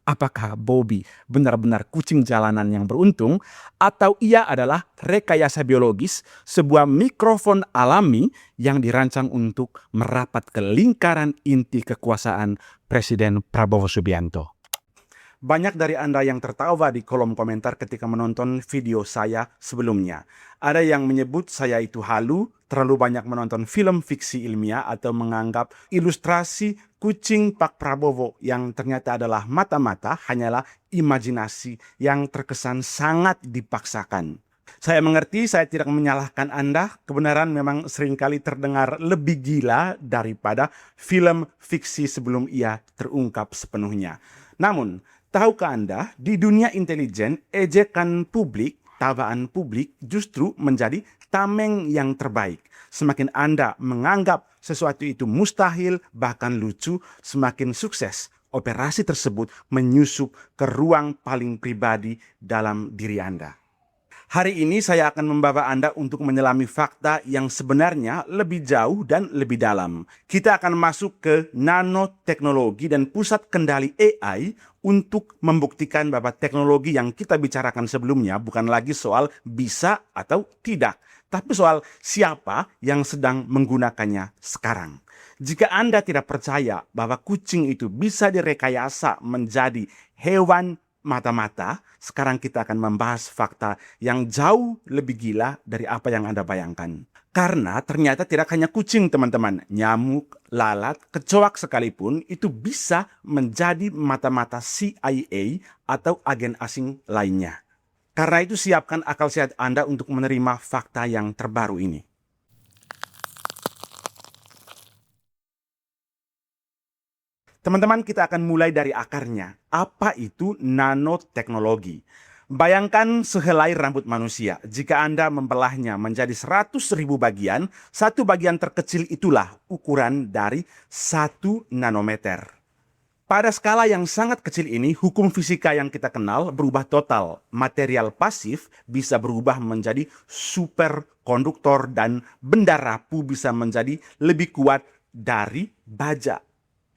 Apakah Bobby benar-benar kucing jalanan yang beruntung, atau ia adalah rekayasa biologis, sebuah mikrofon alami yang dirancang untuk merapat ke lingkaran inti kekuasaan Presiden Prabowo Subianto? Banyak dari Anda yang tertawa di kolom komentar ketika menonton video saya sebelumnya. Ada yang menyebut saya itu halu, terlalu banyak menonton film fiksi ilmiah, atau menganggap ilustrasi kucing Pak Prabowo yang ternyata adalah mata-mata hanyalah imajinasi yang terkesan sangat dipaksakan. Saya mengerti, saya tidak menyalahkan Anda. Kebenaran memang seringkali terdengar lebih gila daripada film fiksi sebelum ia terungkap sepenuhnya. Namun, tahukah Anda, di dunia intelijen, ejekan publik, tawanan publik justru menjadi tameng yang terbaik. Semakin Anda menganggap sesuatu itu mustahil, bahkan lucu, semakin sukses operasi tersebut menyusup ke ruang paling pribadi dalam diri Anda. Hari ini saya akan membawa Anda untuk menyelami fakta yang sebenarnya lebih jauh dan lebih dalam. Kita akan masuk ke nanoteknologi dan pusat kendali AI untuk membuktikan bahwa teknologi yang kita bicarakan sebelumnya bukan lagi soal bisa atau tidak, tapi soal siapa yang sedang menggunakannya sekarang. Jika Anda tidak percaya bahwa kucing itu bisa direkayasa menjadi hewan mata-mata, sekarang kita akan membahas fakta yang jauh lebih gila dari apa yang Anda bayangkan. Karena ternyata tidak hanya kucing, teman-teman. Nyamuk, lalat, kecoak sekalipun itu bisa menjadi mata-mata CIA atau agen asing lainnya. Karena itu siapkan akal sehat Anda untuk menerima fakta yang terbaru ini. Teman-teman, kita akan mulai dari akarnya. Apa itu nanoteknologi? Bayangkan sehelai rambut manusia. Jika Anda membelahnya menjadi 100.000 bagian, satu bagian terkecil itulah ukuran dari 1 nanometer. Pada skala yang sangat kecil ini, hukum fisika yang kita kenal berubah total. Material pasif bisa berubah menjadi superkonduktor dan benda rapuh bisa menjadi lebih kuat dari baja.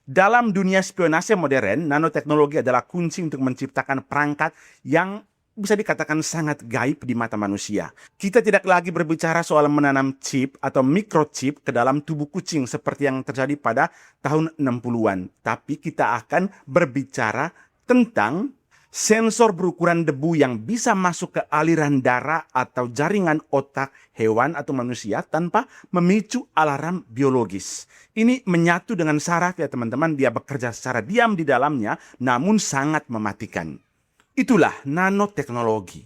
Dalam dunia spionase modern, nanoteknologi adalah kunci untuk menciptakan perangkat yang bisa dikatakan sangat gaib di mata manusia. Kita tidak lagi berbicara soal menanam chip atau microchip ke dalam tubuh kucing seperti yang terjadi pada tahun 60-an. Tapi kita akan berbicara tentang sensor berukuran debu yang bisa masuk ke aliran darah atau jaringan otak hewan atau manusia tanpa memicu alarm biologis. Ini menyatu dengan saraf ya teman-teman, dia bekerja secara diam di dalamnya namun sangat mematikan. Itulah nanoteknologi.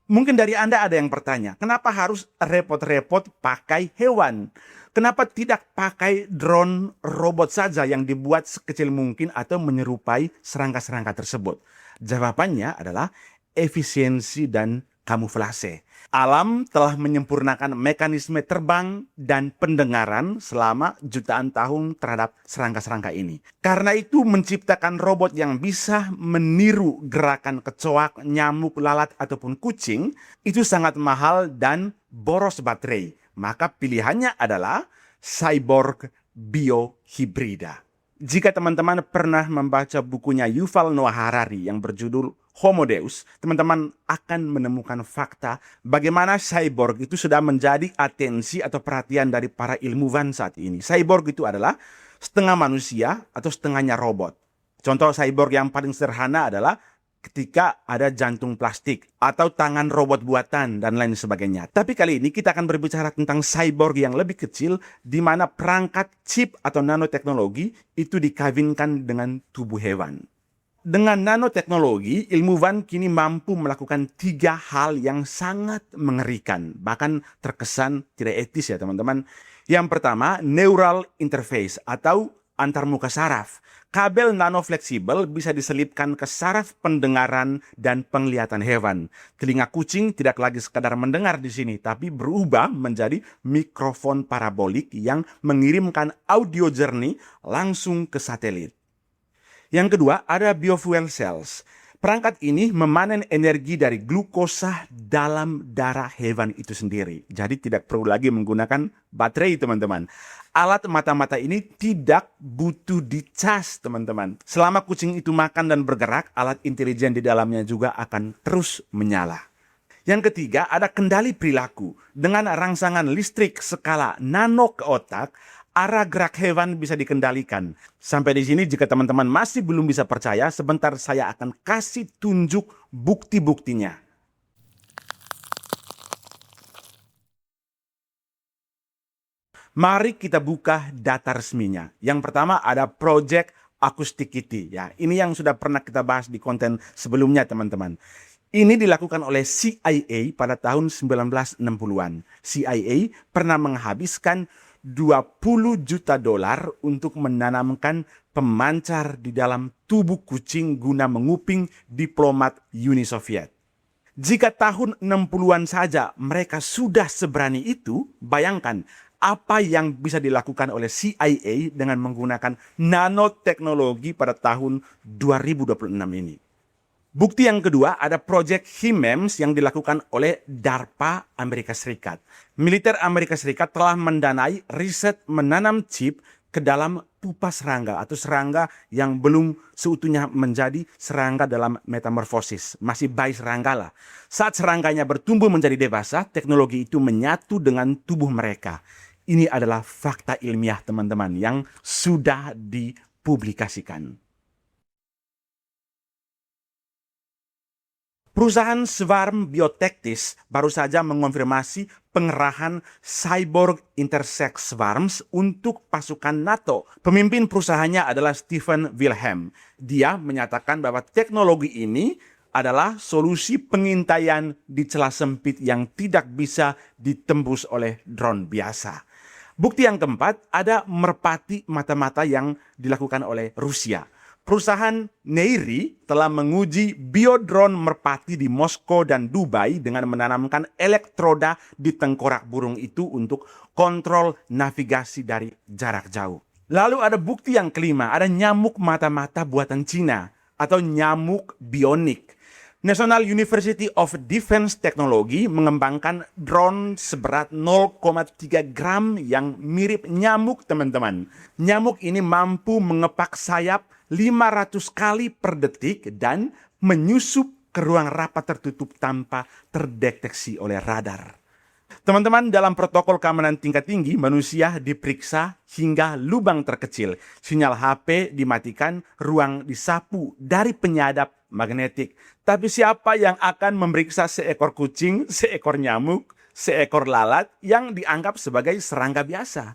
Mungkin dari Anda ada yang bertanya, kenapa harus repot-repot pakai hewan? Kenapa tidak pakai drone robot saja yang dibuat sekecil mungkin atau menyerupai serangga-serangga tersebut? Jawabannya adalah efisiensi dan kamuflase. Alam telah menyempurnakan mekanisme terbang dan pendengaran selama jutaan tahun terhadap serangga-serangga ini. Karena itu menciptakan robot yang bisa meniru gerakan kecoak, nyamuk, lalat, ataupun kucing itu sangat mahal dan boros baterai. Maka pilihannya adalah cyborg biohibrida. Jika teman-teman pernah membaca bukunya Yuval Noah Harari yang berjudul Homo Deus, teman-teman akan menemukan fakta bagaimana cyborg itu sudah menjadi atensi atau perhatian dari para ilmuwan saat ini. Cyborg itu adalah setengah manusia atau setengahnya robot. Contoh cyborg yang paling sederhana adalah ketika ada jantung plastik atau tangan robot buatan dan lain sebagainya. Tapi kali ini kita akan berbicara tentang cyborg yang lebih kecil di mana perangkat chip atau nanoteknologi itu dikawinkan dengan tubuh hewan. Dengan nanoteknologi, ilmuwan kini mampu melakukan 3 hal yang sangat mengerikan, bahkan terkesan tidak etis ya teman-teman. Yang pertama, neural interface atau antarmuka saraf. Kabel nano fleksibel bisa diselipkan ke saraf pendengaran dan penglihatan hewan. Telinga kucing tidak lagi sekadar mendengar di sini, tapi berubah menjadi mikrofon parabolik yang mengirimkan audio jernih langsung ke satelit. Yang kedua, ada biofuel cells. Perangkat ini memanen energi dari glukosa dalam darah hewan itu sendiri. Jadi tidak perlu lagi menggunakan baterai, teman-teman. Alat mata-mata ini tidak butuh dicas, teman-teman. Selama kucing itu makan dan bergerak, alat intelijen di dalamnya juga akan terus menyala. Yang ketiga, ada kendali perilaku. Dengan rangsangan listrik skala nano ke otak, arah gerak hewan bisa dikendalikan. Sampai di sini, jika teman-teman masih belum bisa percaya, sebentar saya akan kasih tunjuk bukti-buktinya. Mari kita buka data resminya. Yang pertama ada Project Acousticity. Ya, ini yang sudah pernah kita bahas di konten sebelumnya, teman-teman. Ini dilakukan oleh CIA pada tahun 1960-an. CIA pernah menghabiskan 20 juta dolar untuk menanamkan pemancar di dalam tubuh kucing guna menguping diplomat Uni Soviet. Jika tahun 60-an saja mereka sudah seberani itu, bayangkan apa yang bisa dilakukan oleh CIA dengan menggunakan nanoteknologi pada tahun 2026 ini. Bukti yang kedua ada Project HIMARS yang dilakukan oleh DARPA Amerika Serikat. Militer Amerika Serikat telah mendanai riset menanam chip ke dalam pupa serangga atau serangga yang belum seutuhnya menjadi serangga dalam metamorfosis. Masih bayi serangga lah. Saat serangganya bertumbuh menjadi dewasa, teknologi itu menyatu dengan tubuh mereka. Ini adalah fakta ilmiah, teman-teman, yang sudah dipublikasikan. Perusahaan Swarm Biotechtis baru saja mengonfirmasi pengerahan cyborg intersect swarms untuk pasukan NATO. Pemimpin perusahaannya adalah Stephen Wilhelm. Dia menyatakan bahwa teknologi ini adalah solusi pengintaian di celah sempit yang tidak bisa ditembus oleh drone biasa. Bukti yang keempat ada merpati mata-mata yang dilakukan oleh Rusia. Perusahaan Neiri telah menguji biodrone merpati di Moskow dan Dubai dengan menanamkan elektroda di tengkorak burung itu untuk kontrol navigasi dari jarak jauh. Lalu ada bukti yang kelima, ada nyamuk mata-mata buatan Cina atau nyamuk bionik. National University of Defense Technology mengembangkan drone seberat 0,3 gram yang mirip nyamuk, teman-teman. Nyamuk ini mampu mengepak sayap 500 kali per detik dan menyusup ke ruang rapat tertutup tanpa terdeteksi oleh radar. Teman-teman, dalam protokol keamanan tingkat tinggi, manusia diperiksa hingga lubang terkecil. Sinyal HP dimatikan, ruang disapu dari penyadap magnetik. Tapi siapa yang akan memeriksa seekor kucing, seekor nyamuk, seekor lalat yang dianggap sebagai serangga biasa?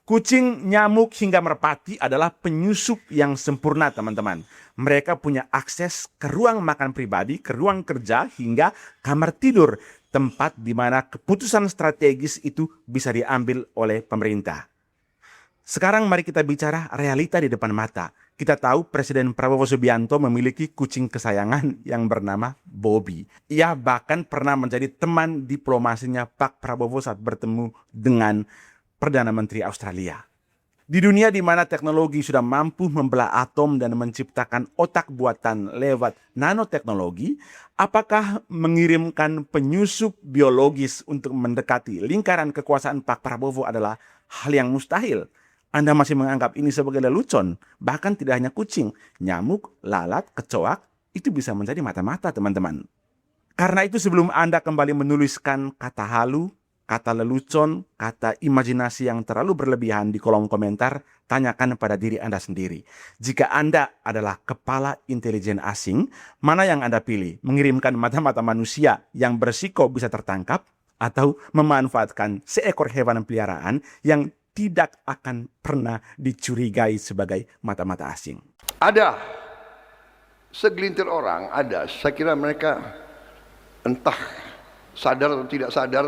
Kucing, nyamuk, hingga merpati adalah penyusup yang sempurna, teman-teman. Mereka punya akses ke ruang makan pribadi, ke ruang kerja, hingga kamar tidur, tempat di mana keputusan strategis itu bisa diambil oleh pemerintah. Sekarang mari kita bicara realita di depan mata. Kita tahu Presiden Prabowo Subianto memiliki kucing kesayangan yang bernama Bobby. Ia bahkan pernah menjadi teman diplomasinya Pak Prabowo saat bertemu dengan Perdana Menteri Australia. Di dunia di mana teknologi sudah mampu membelah atom dan menciptakan otak buatan lewat nanoteknologi, apakah mengirimkan penyusup biologis untuk mendekati lingkaran kekuasaan Pak Prabowo adalah hal yang mustahil? Anda masih menganggap ini sebagai lelucon? Bahkan tidak hanya kucing, nyamuk, lalat, kecoak, itu bisa menjadi mata-mata, teman-teman. Karena itu sebelum Anda kembali menuliskan kata halu, kata lelucon, kata imajinasi yang terlalu berlebihan di kolom komentar, tanyakan pada diri Anda sendiri. Jika Anda adalah kepala intelijen asing, mana yang Anda pilih? Mengirimkan mata-mata manusia yang bersiko bisa tertangkap, atau memanfaatkan seekor hewan peliharaan yang tidak akan pernah dicurigai sebagai mata-mata asing? Ada segelintir orang, saya kira mereka entah sadar atau tidak sadar,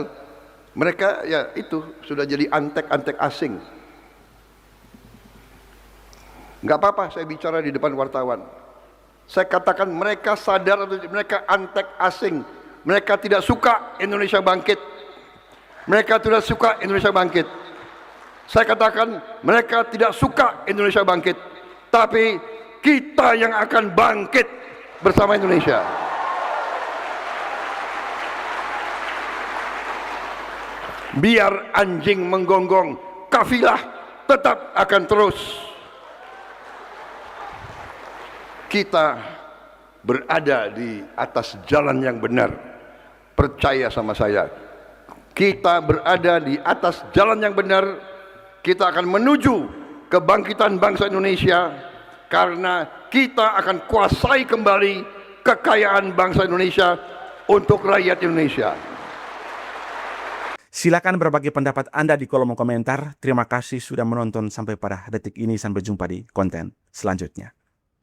mereka ya itu sudah jadi antek-antek asing. Nggak apa-apa saya bicara di depan wartawan. Saya katakan mereka sadar atau mereka antek asing. Mereka tidak suka Indonesia bangkit. Mereka tidak suka Indonesia bangkit. Saya katakan mereka tidak suka Indonesia bangkit. Tapi kita yang akan bangkit. bersama Indonesia. Biar anjing menggonggong, kafilah tetap akan terus. Kita berada di atas jalan yang benar. Percaya sama saya. Kita berada di atas jalan yang benar. Kita akan menuju kebangkitan bangsa Indonesia karena kita akan kuasai kembali kekayaan bangsa Indonesia untuk rakyat Indonesia. Silakan berbagi pendapat Anda di kolom komentar. Terima kasih sudah menonton sampai pada detik ini. Sampai jumpa di konten selanjutnya.